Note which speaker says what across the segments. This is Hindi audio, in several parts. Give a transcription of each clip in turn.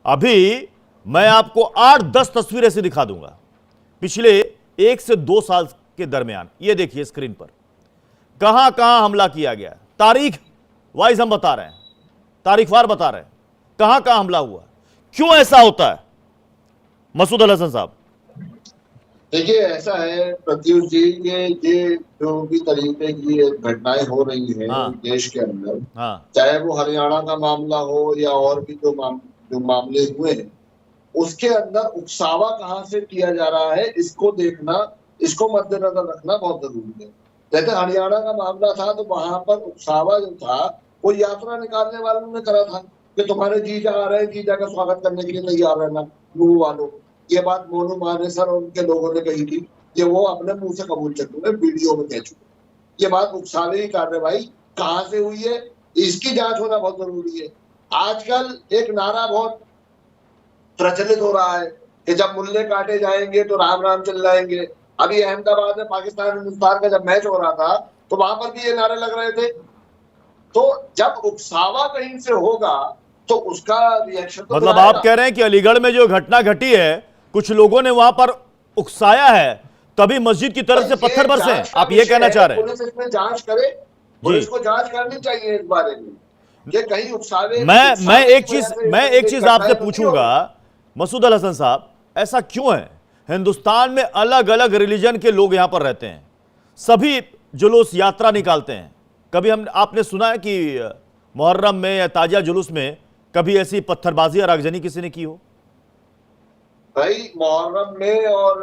Speaker 1: अभी मैं आपको 8-10 तस्वीरें ऐसी दिखा दूंगा पिछले 1 से 2 साल के दरमियान। ये देखिए स्क्रीन पर कहां कहां हमला किया गया, तारीख वाइज हम बता रहे हैं, तारीखवार बता रहे हैं कहां कहां हमला हुआ, क्यों ऐसा होता है। मसूद अल हसन साहब,
Speaker 2: देखिए ऐसा है प्रत्युष जी, ये जो भी तरीके की घटनाएं हो रही हैं देश के अंदर, चाहे वो हरियाणा का मामला हो या और भी जो मामले हुए हैं, उसके अंदर उकसावा कहाँ से किया जा रहा है इसको देखना, इसको मद्देनजर रखना बहुत जरूरी है। जैसे हरियाणा का मामला था तो वहां पर उकसावा जो था वो यात्रा निकालने वालों ने करा था कि तुम्हारे जीजा आ रहे हैं, जीजा का स्वागत करने के लिए तैयार रहना नूह वालों। ये बात मोनू मानेसर और उनके लोगों ने कही थी कि वो अपने मुंह से कबूल कर चुके, वीडियो में कह चुके। ये बात उकसावे की कार्रवाई कहाँ से हुई है इसकी जांच होना बहुत जरूरी है। आजकल एक नारा बहुत प्रचलित हो रहा है कि जब मुल्ले काटे जाएंगे तो राम राम चिल्लाएंगे। अभी अहमदाबाद में पाकिस्तान हिंदुस्तान का जब मैच हो रहा था तो वहां पर भी ये नारे लग रहे थे। तो जब उकसावा कहीं से होगा तो उसका रिएक्शन तो
Speaker 1: मतलब आप कह रहे हैं कि अलीगढ़ में जो घटना घटी है कुछ लोगों ने वहां पर उकसाया है तभी मस्जिद की तरफ से पत्थर बरसे, आप ये कहना चाह रहे हैं।
Speaker 2: पुलिस इसमें जांच करे, पुलिस को जांच करनी चाहिए इस बारे में, ये कहीं उकसावे।
Speaker 1: मैं एक चीज आपसे पूछूंगा मसूद अल हसन साहब, ऐसा क्यों है हिंदुस्तान में अलग अलग रिलीजन के लोग यहां पर रहते हैं, सभी जुलूस यात्रा निकालते हैं, कभी आपने सुना है कि मुहर्रम में या ताजिया जुलूस में कभी ऐसी पत्थरबाजी और आगजनी किसी ने की हो?
Speaker 2: भाई मुहर्रम में और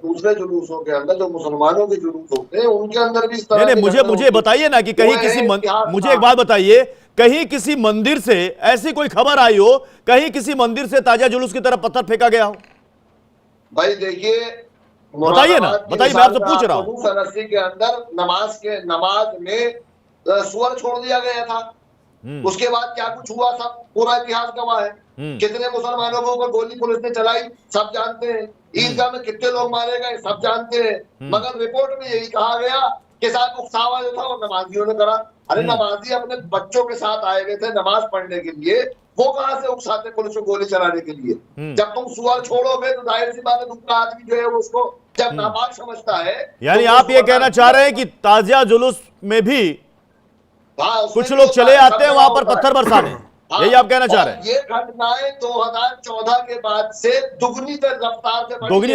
Speaker 2: दूसरे जुलूसों के अंदर जो मुसलमानों के जुलूस होते हैं उनके अंदर भी इस तरह
Speaker 1: नहीं, मुझे बताइए ना कि कहीं मुझे एक बात बताइए, कहीं किसी मंदिर से ऐसी कोई खबर आई हो, कहीं किसी मंदिर से ताजा जुलूस की तरफ पत्थर फेंका गया हो?
Speaker 2: भाई देखिए,
Speaker 1: बताइए ना, बताइए, मैं आपसे पूछ रहा हूँ।
Speaker 2: फलस्तीन के अंदर नमाज में सुअर छोड़ दिया गया था, उसके बाद क्या कुछ हुआ सब पूरा इतिहास गवाह है। कितने मुसलमानों के ऊपर गोली पुलिस ने चलाई सब जानते हैं, ईदगाह में कितने लोग मारे गए सब जानते हैं, मगर रिपोर्ट में यही कहा गया कि साहब उकसावा जो था वो नमाजियों ने करा। अरे नमाजी अपने बच्चों के साथ आए हुए थे नमाज पढ़ने के लिए, वो कहां से उकसाते पुलिस को गोली चलाने के लिए? जब तुम सुअर छोड़ोगे तो जाहिर सी बात है दूसरा आदमी जो है वो उसको जब नापाक समझता है।
Speaker 1: यानी आप ये कहना चाह रहे हैं कि ताजिया जुलूस में भी कुछ लोग चले आते हैं वहां पर पत्थर बरसाने, यही आप कहना चाह रहे हैं?
Speaker 2: ये घटनाएं 2014 के बाद से दुगनी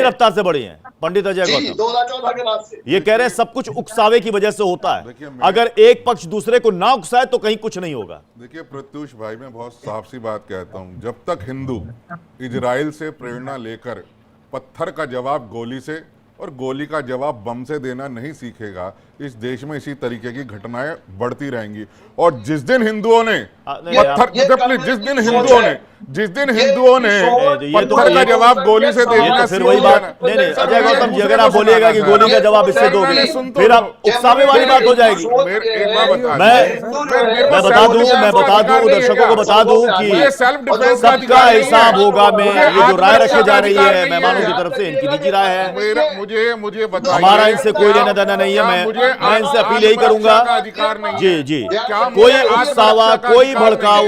Speaker 2: रफ्तार से बढ़ी हैं पंडित अजय गौतम। 2014 के बाद से
Speaker 1: ये कह रहे हैं सब कुछ उकसावे की वजह से होता है, अगर एक पक्ष दूसरे को ना उकसाए तो कहीं कुछ नहीं होगा।
Speaker 3: देखिए प्रत्युष भाई, मैं बहुत साफ सी बात कहता हूं, जब तक हिंदू इजराइल से प्रेरणा लेकर पत्थर का जवाब गोली से और गोली का जवाब बम से देना नहीं सीखेगा, इस देश में इसी तरीके की घटनाएं बढ़ती रहेंगी। और जिस दिन हिंदुओं ने पत्थर पत्थर का जवाब गोली से देना,
Speaker 1: फिर वही बात नहीं अजय गौतम जी, अगर आप बोलिएगा कि गोली का जवाब इससे दोगे फिर आप उकसावे वाली बात हो जाएगी। मैं बता दूं दर्शकों को बता दूं कि सबका हिसाब होगा में ये जो राय रखी जा रही है मेहमानों की तरफ से, इनकी निजी राय है,
Speaker 3: मुझे
Speaker 1: हमारा इनसे कोई लेना देना नहीं है। मैं इनसे अपील यही करूंगा जी कोई उकसावा, कोई भड़काऊ,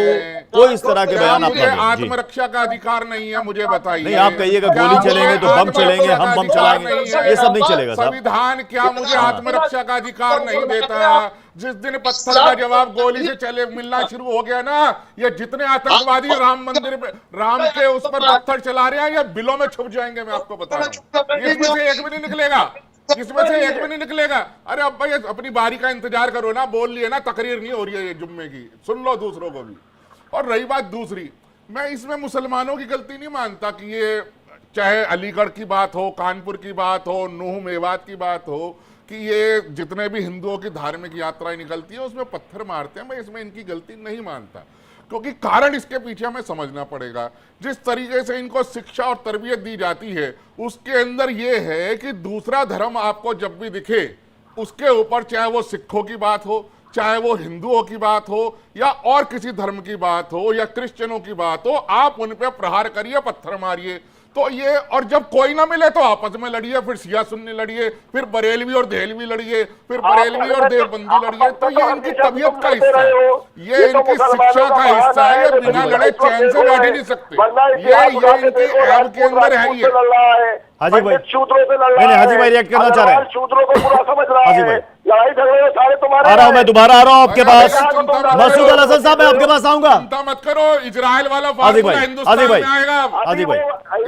Speaker 1: कोई इस तरह के बयान आप
Speaker 3: आत्मरक्षा का अधिकार नहीं है, मुझे बताइए।
Speaker 1: नहीं, आप कहिएगा गोली चलेंगे तो बम चलेंगे, हम बम चलाएंगे, ये सब नहीं चलेगा साहब।
Speaker 3: संविधान क्या मुझे आत्मरक्षा का अधिकार नहीं देता? जिस दिन पत्थर का जवाब गोली से चले मिलना शुरू हो गया ना, ये जितने आतंकवादी राम मंदिर पे राम के उस पर पत्थर चला रहे हैं, ये बिलों में छुप जाएंगे, मैं आपको बता रहा हूं। इसमें से एक भी नहीं निकलेगा, इसमें से एक भी नहीं निकलेगा। अरे अब भाई अपनी बारी का इंतजार करो ना, बोल लिए ना, तकरीर नहीं हो रही है ये जुम्मे की, सुन लो दूसरों को भी। और रही बात दूसरी, मैं इसमें मुसलमानों की गलती नहीं मानता कि ये चाहे अलीगढ़ की बात हो, कानपुर की बात हो, नूह मेवात की बात हो, कि ये जितने भी हिंदुओं की धार्मिक यात्राएं निकलती है उसमें पत्थर मारते हैं, मैं इसमें इनकी गलती नहीं मानता, क्योंकि कारण इसके पीछे हमें समझना पड़ेगा। जिस तरीके से इनको शिक्षा और तरबियत दी जाती है उसके अंदर यह है कि दूसरा धर्म आपको जब भी दिखे उसके ऊपर, चाहे वो सिखों की बात हो, चाहे वो हिंदुओं की बात हो, या और किसी धर्म की बात हो, या क्रिश्चियनों की बात हो, आप उन पे प्रहार करिए, पत्थर मारिए। तो ये, और जब कोई ना मिले तो आपस में लड़िए, फिर शिया सुन्नी लड़िए, फिर बरेलवी और देहलवी लड़िए, फिर बरेलवी और देवबंदी लड़िए। तो ये इनकी तबीयत का हिस्सा है, ये इनकी शिक्षा का हिस्सा है। ये बिना लड़े चैन से बैठ ही नहीं सकते। ये इनके ऐब के अंदर है। ये
Speaker 1: हाजी भाई,
Speaker 4: शूद्रों से लड़
Speaker 1: नहीं नहीं हाजी भाई रिएक्ट करना चाह रहे हैं।
Speaker 4: शूद्रों को बुरा समझ रहा
Speaker 1: हाजी
Speaker 4: है,
Speaker 1: भाई
Speaker 4: लड़ाई झगड़े सारे तुम्हारे।
Speaker 1: आ रहा हूं, मैं दोबारा आ रहा हूं आपके पास। मसूद अल हसन साहब मैं आपके पास आऊंगा।
Speaker 3: चिंता मत करो, इजराइल वाला फार्मूला हिंदुस्तान में आएगा।
Speaker 1: हाजी भाई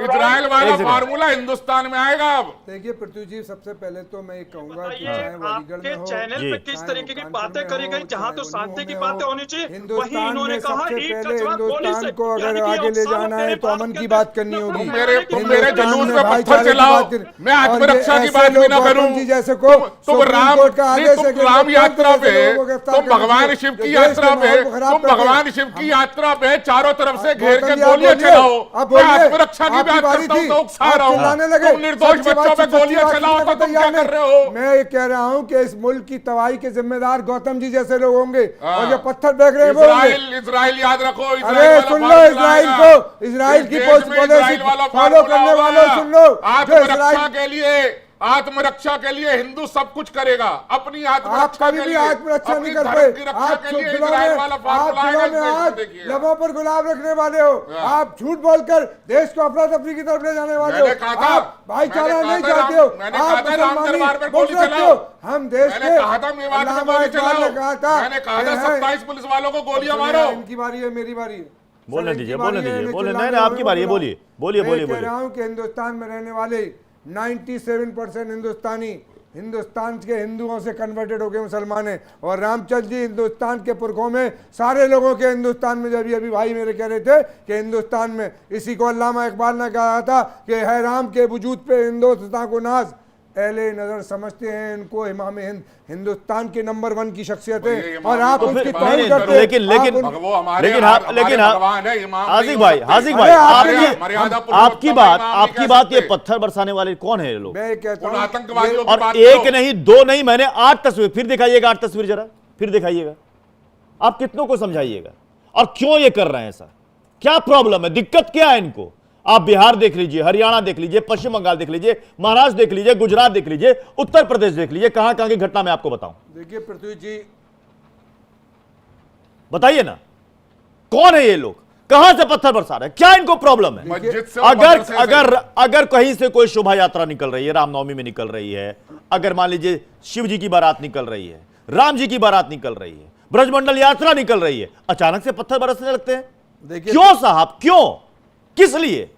Speaker 3: इजराइल वाला फार्मूला हिंदुस्तान में आएगा। अब
Speaker 5: देखिए पृथ्वी जी, सबसे पहले तो मैं ये कहूंगा कि
Speaker 6: ये
Speaker 5: चाहे वालीगढ़ में
Speaker 6: आपके
Speaker 5: हो,
Speaker 6: चैनल पे किस तरीके की बातें करी गई, जहां तो शांति की बातें होनी चाहिए, वहीं
Speaker 5: हिंदुस्तान
Speaker 6: इन्होंने
Speaker 5: में
Speaker 6: कहा
Speaker 5: सबसे
Speaker 6: ईंट का
Speaker 5: पहले
Speaker 6: जवाब गोली
Speaker 5: हिंदुस्तान
Speaker 6: से।
Speaker 5: को अगर
Speaker 6: यानी कि
Speaker 5: आगे ले
Speaker 6: सालों
Speaker 5: जाना है
Speaker 6: पहले
Speaker 5: तो
Speaker 6: भारत
Speaker 5: अमन
Speaker 6: के
Speaker 5: की
Speaker 6: अंदर
Speaker 5: बात करनी होगी।
Speaker 3: तुम मेरे
Speaker 5: हिंदुस्तान
Speaker 3: जुलूस
Speaker 5: में
Speaker 3: में पत्थर
Speaker 5: भाईचारे की
Speaker 3: चलाओ,
Speaker 5: बात करें।
Speaker 3: मैं आत्मरक्षा
Speaker 5: और
Speaker 3: की
Speaker 5: ये
Speaker 3: बात
Speaker 5: ऐसे
Speaker 3: भी ना
Speaker 5: लोग
Speaker 3: करूं।
Speaker 5: गौतम जी जैसे को
Speaker 3: तुम
Speaker 5: सुप्रीम
Speaker 3: राम
Speaker 5: कोर्ट का आदेश है कि
Speaker 3: राम यात्रा पे,
Speaker 5: गिरफ्तार
Speaker 3: तुम भगवान शिव की यात्रा पे, तुम भगवान शिव की यात्रा पे चारों तरफ से घेर के गोलियां चलाओ। मैं आत्मरक्षा की बात करता हूं तो उकसा रहा हूं। तुम निर्दोष बच्चों पे गोलियां चलाओ तो तुम क्या कर रहे हो?
Speaker 5: मैं ये कह रहा हूं कि इस मुल्क की तबाही के जिम्मेदार गौतम जी जैसे लोग होंगे, और जो पत्थर फेंक रहे हैं वो होंगे।
Speaker 3: इजराइल याद रखो।
Speaker 5: अरे सुन लो, इजराइल को, इजराइल की पॉलिसी फॉलो करने वालों सुन लो।
Speaker 3: आत्मरक्षा के लिए, आत्मरक्षा के लिए हिंदू सब कुछ करेगा। अपनी
Speaker 5: आप
Speaker 3: आत्मरक्षा
Speaker 5: कभी
Speaker 3: के
Speaker 5: भी
Speaker 3: लिए,
Speaker 5: आत्मरक्षा
Speaker 3: अपनी
Speaker 5: नहीं कर
Speaker 3: धर्म
Speaker 5: पाए।
Speaker 3: की रक्षा
Speaker 5: आप
Speaker 3: के लिए
Speaker 5: दिलों
Speaker 3: इजराइल
Speaker 5: में,
Speaker 3: वाला
Speaker 5: आप
Speaker 3: फार्मूला
Speaker 5: दिलों
Speaker 3: आएगा।
Speaker 5: में आज
Speaker 3: देखिए,
Speaker 5: लबों पर गुलाब रखने वाले हो। आप झूठ बोलकर देश को अफरा तफरी की तरफ ले जाने वाले हो।
Speaker 3: मैंने कहा था,
Speaker 5: आप भाईचारा
Speaker 3: मैंने
Speaker 5: नहीं
Speaker 3: कहा था
Speaker 5: चाहते हो।
Speaker 3: मैंने कहा
Speaker 5: आप
Speaker 3: था राम दरबार पर गोली
Speaker 5: मुसलमानी
Speaker 3: चलाओ।
Speaker 5: हम देश
Speaker 3: मैंने
Speaker 5: के
Speaker 3: कहा था मेवात में
Speaker 5: अल्लामा
Speaker 3: गोली
Speaker 5: इकबाल
Speaker 3: चलाओ।
Speaker 5: ने कहा था,
Speaker 3: मैंने कहा था 27 पुलिस वालों को गोलियां
Speaker 5: सुनिए,
Speaker 3: मारो।
Speaker 5: इनकी बारी है, मेरी बारी है।
Speaker 1: बोलने
Speaker 5: सर,
Speaker 1: दीजिए,
Speaker 5: इनकी
Speaker 1: बोलने
Speaker 5: बारी है,
Speaker 1: दीजिए,
Speaker 5: इन्हें
Speaker 1: बोलने
Speaker 5: चिल्लाने
Speaker 1: नहीं, आपकी
Speaker 5: वालों
Speaker 1: बारी है,
Speaker 5: को
Speaker 1: बोलिए, बोलिए, बोलिए,
Speaker 5: मैं कह
Speaker 1: बोलिए।
Speaker 5: रहा हूं कि हिंदुस्तान में रहने वाले 97% हिंदुस्तान के हिंदुओं से कन्वर्टेड हो गए मुसलमान हैं। और रामचंद्र जी हिंदुस्तान के पुरखों में सारे लोगों के, हिंदुस्तान में जब अभी भाई मेरे कह रहे थे कि हिंदुस्तान में, इसी को अल्लामा इकबाल ने कहा था कि है राम के वजूद पे हिंदुस्तान को नाज, अहले नजर समझते हैं इनको इमाम हिंद, हिंदुस्तान के नंबर 1 की शख्सियत है। और आप
Speaker 3: तो
Speaker 5: उसकी
Speaker 3: फिर
Speaker 5: तौहीन करते हैं।
Speaker 1: लेकिन हाजिक भाई आपकी बात ये पत्थर बरसाने वाले कौन है ये लोग?
Speaker 5: मैं कहता हूं
Speaker 3: आतंकवादियों की
Speaker 1: और
Speaker 3: बात
Speaker 1: एक
Speaker 3: करो।
Speaker 1: नहीं, दो नहीं, मैंने 8 तस्वीर, फिर दिखाइएगा 8 तस्वीर जरा, फिर दिखाइएगा। आप कितनों को समझाइएगा और क्यों ये कर रहे हैं ऐसा? क्या प्रॉब्लम है, दिक्कत क्या है इनको? आप बिहार देख लीजिए, हरियाणा देख लीजिए, पश्चिम बंगाल देख लीजिए, महाराष्ट्र देख लीजिए, गुजरात देख लीजिए, उत्तर प्रदेश देख लीजिए, कहां कहां की घटना मैं आपको बताऊं।
Speaker 5: देखिए पृथ्वी जी,
Speaker 1: बताइए ना, कौन है ये लोग, कहां से पत्थर बरसा रहे हैं, क्या इनको प्रॉब्लम है?
Speaker 3: मस्जिद से,
Speaker 1: अगर
Speaker 3: मदरसे से।
Speaker 1: अगर अगर कहीं से कोई शोभा यात्रा निकल रही है, रामनवमी में निकल रही है, अगर मान लीजिए शिव जी की बारात निकल रही है, राम जी की बारात निकल रही है, ब्रजमंडल यात्रा निकल रही है, अचानक से पत्थर बरसने लगते हैं।
Speaker 5: देखिए
Speaker 1: क्यों साहब, क्यों, किस लिए?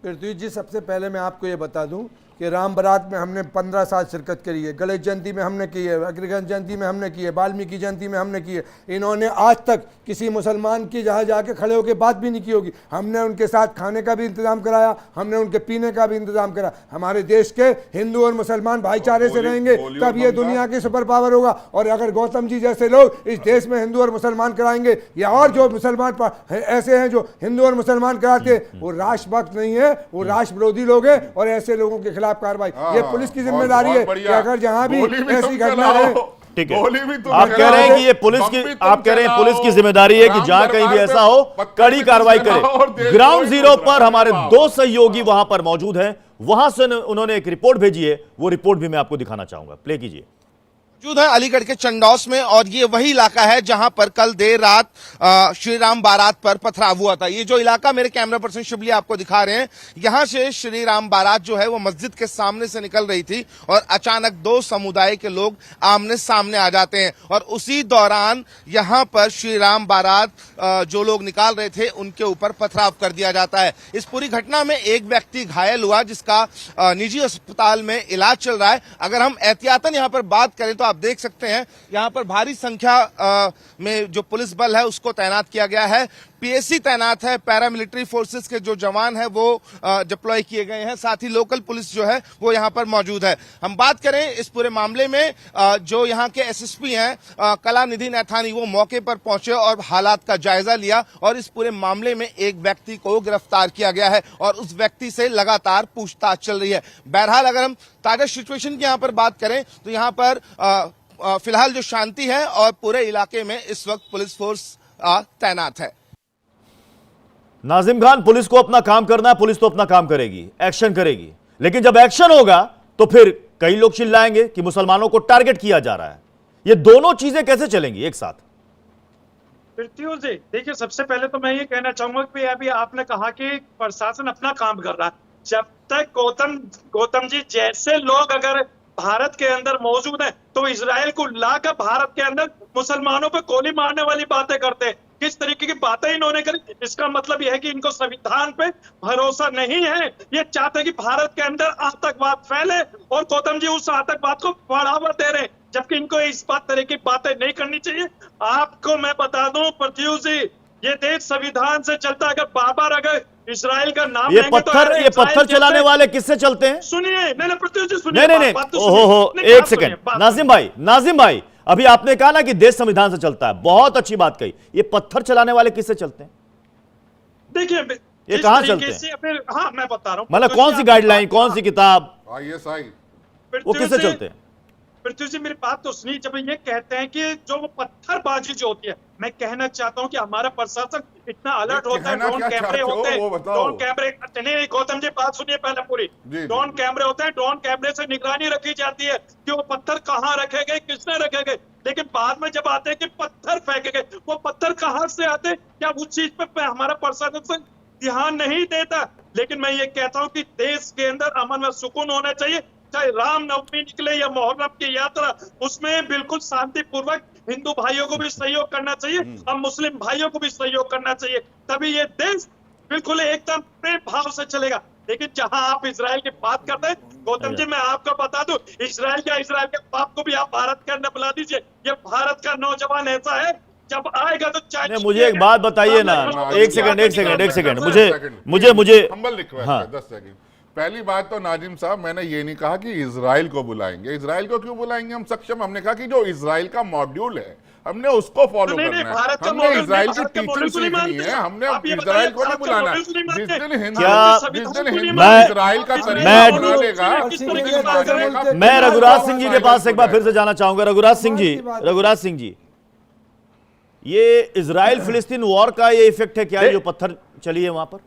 Speaker 5: पृथ्वी जी, सबसे पहले मैं आपको ये बता दूं कि राम बारात में हमने 15 साल शिरकत करी है, गणेश जयंती में हमने की है, अग्रगण जयंती में हमने की है, वाल्मीकि जयंती में हमने की है। इन्होंने आज तक किसी मुसलमान की जहाँ जाके खड़े होकर बात भी नहीं की होगी। हमने उनके साथ खाने का भी इंतजाम कराया, हमने उनके पीने का भी इंतजाम करा। हमारे देश के हिंदू और मुसलमान भाईचारे से रहेंगे तब ये दुनिया की सुपर पावर होगा। और अगर गौतम जी जैसे लोग इस देश में हिंदू और मुसलमान कराएंगे, या और जो मुसलमान ऐसे हैं जो हिंदू और मुसलमान कराते हैं, वो राष्ट्रभक्त नहीं है, वो राष्ट्र विरोधी लोग हैं। और ऐसे लोगों के खिलाफ कार्रवाई, ये पुलिस की जिम्मेदारी है कि अगर जहां भी ऐसी घटना है,
Speaker 1: ठीक है, आप कह रहे हैं कि ये पुलिस की, आप कह रहे हैं पुलिस की जिम्मेदारी है कि जहां कहीं भी ऐसा हो कड़ी कार्रवाई करे। ग्राउंड जीरो पर हमारे 2 सहयोगी वहां पर मौजूद हैं, वहां से उन्होंने एक रिपोर्ट भेजी है, वो रिपोर्ट भी मैं आपको दिखाना चाहूंगा, प्ले कीजिए।
Speaker 7: मौजूद है अलीगढ़ के चंडौस में, और ये वही इलाका है जहां पर कल देर रात श्री राम बारात पर पथराव हुआ था। ये जो इलाका मेरे कैमरा पर्सन शिवली आपको दिखा रहे हैं, यहां से श्री राम बारात जो है वो मस्जिद के सामने से निकल रही थी, और अचानक 2 समुदाय के लोग आमने सामने आ जाते हैं। और उसी दौरान यहां पर श्री राम बारात जो लोग निकाल रहे थे उनके ऊपर पथराव कर दिया जाता है। इस पूरी घटना में एक व्यक्ति घायल हुआ, जिसका निजी अस्पताल में इलाज चल रहा है। अगर हम एहतियातन यहां पर बात करें तो आप देख सकते हैं यहां पर भारी संख्या में जो पुलिस बल है उसको तैनात किया गया है। पीएसी तैनात है, पैरामिलिट्री फोर्सेस के जो जवान हैं वो डिप्लॉय किए गए हैं, साथ ही लोकल पुलिस जो है वो यहां पर मौजूद है। हम बात करें इस पूरे मामले में, जो यहां के एसएसपी हैं कलानिधि नैथानी, वो मौके पर पहुंचे और हालात का जायजा लिया, और इस पूरे मामले में एक व्यक्ति को गिरफ्तार किया गया है और उस व्यक्ति से लगातार पूछताछ चल रही है। बहरहाल अगर हम ताजा सिचुएशन की यहां पर बात करें तो यहां पर फिलहाल जो शांति है और पूरे इलाके में इस वक्त पुलिस फोर्स तैनात है।
Speaker 1: नाजिम खान, पुलिस को अपना काम करना है, पुलिस तो अपना काम करेगी, एक्शन करेगी, लेकिन जब एक्शन होगा तो फिर कई लोग चिल्लाएंगे कि मुसलमानों को टारगेट किया जा रहा है। ये दोनों चीजें कैसे चलेंगी एक साथ?
Speaker 6: पृथ्वी जी देखिए, सबसे पहले तो मैं ये कहना चाहूंगा कि अभी आपने कहा कि प्रशासन अपना काम कर रहा है। जब तक गौतम जी जैसे लोग अगर भारत के अंदर मौजूद हैं तो इजराइल को लाकर भारत के अंदर मुसलमानों पे गोली मारने वाली बातें करते हैं। किस तरीके की बातें इन्होंने करी, इसका मतलब यह है कि इनको संविधान पे भरोसा नहीं है। ये चाहते हैं कि भारत के अंदर आतंकवाद फैले और गौतम जी उस आतंकवाद को बढ़ावा दे रहे हैं, जबकि इनको इस तरह की बातें नहीं करनी चाहिए। आपको मैं बता दूं पृथ्वी जी, ये देश संविधान से चलता है। अगर बार-बार अगर इजराइल का नाम
Speaker 1: ये पत्थर चलाने वाले किससे चलते हैं?
Speaker 6: सुनिए, नहीं पृथ्वी जी सुनिए,
Speaker 1: नहीं, ओहो, एक सेकंड, नाजिम भाई, अभी आपने कहा ना कि देश संविधान से चलता है, बहुत अच्छी बात कही। ये पत्थर चलाने वाले किससे चलते हैं?
Speaker 6: देखिए
Speaker 1: ये कहां चलते हैं?
Speaker 6: हाँ मैं बता रहा हूँ,
Speaker 1: मतलब कौन सी गाइडलाइन, कौन सी किताब, वो किससे चलते हैं?
Speaker 6: पृथ्वी जी मेरी बात तो सुनिए। जब ये कहते हैं कि जो वो पत्थरबाजी जो होती है, मैं कहना चाहता हूँ कि हमारा प्रशासन इतना अलर्ट होता है, ड्रोन कैमरे होते हैं, ड्रोन कैमरे, नहीं गौतम जी बात सुनिए पहले पूरी। ड्रोन कैमरे होते हैं, ड्रोन कैमरे से निगरानी रखी जाती है कि वो पत्थर कहाँ रखे गए, किसने रखे गए। लेकिन बाद में जब आते हैं कि पत्थर फेंके गए, वो पत्थर कहाँ से आते, क्या उस चीज पे हमारा प्रशासन ध्यान नहीं देता। लेकिन मैं ये कहता हूँ कि देश के अंदर अमन व सुकून होना चाहिए। चाहे रामनवमी निकले या मुहर्रम की यात्रा, उसमें बिल्कुल शांतिपूर्वक हिंदू भाइयों को भी सहयोग करना चाहिए और मुस्लिम भाइयों को भी सहयोग करना चाहिए, तभी ये देश बिल्कुल एकदम प्रेम भाव से चलेगा। लेकिन जहां आप इजराइल की बात करते हैं गौतम जी, मैं आपको बता दूं, इजराइल के बाप को भी आप भारत के अंदर बुला दीजिए। ये भारत का नौजवान ऐसा है, जब आएगा तो चाहे।
Speaker 1: मुझे एक बात बताइए ना, एक सेकंड, मुझे
Speaker 3: हाँ 10 सेकंड। पहली बात तो नाजिम साहब, मैंने ये नहीं कहा कि इजराइल को बुलाएंगे। इजराइल को क्यों बुलाएंगे, हम सक्षम। हमने कहा कि जो इजराइल का मॉड्यूल है हमने उसको फॉलो करना है, हमने इजराइल की टीचिंग सीखनी है, हमने इजराइल को नहीं बुलाना। जिस दिन हिंदू इजराइल का
Speaker 1: मैं रघुराज सिंह जी के पास एक बार फिर से जाना चाहूंगा। रघुराज सिंह जी, ये इजराइल फिलिस्तीन वॉर का ये इफेक्ट है क्या, जो पत्थर चली है वहां पर?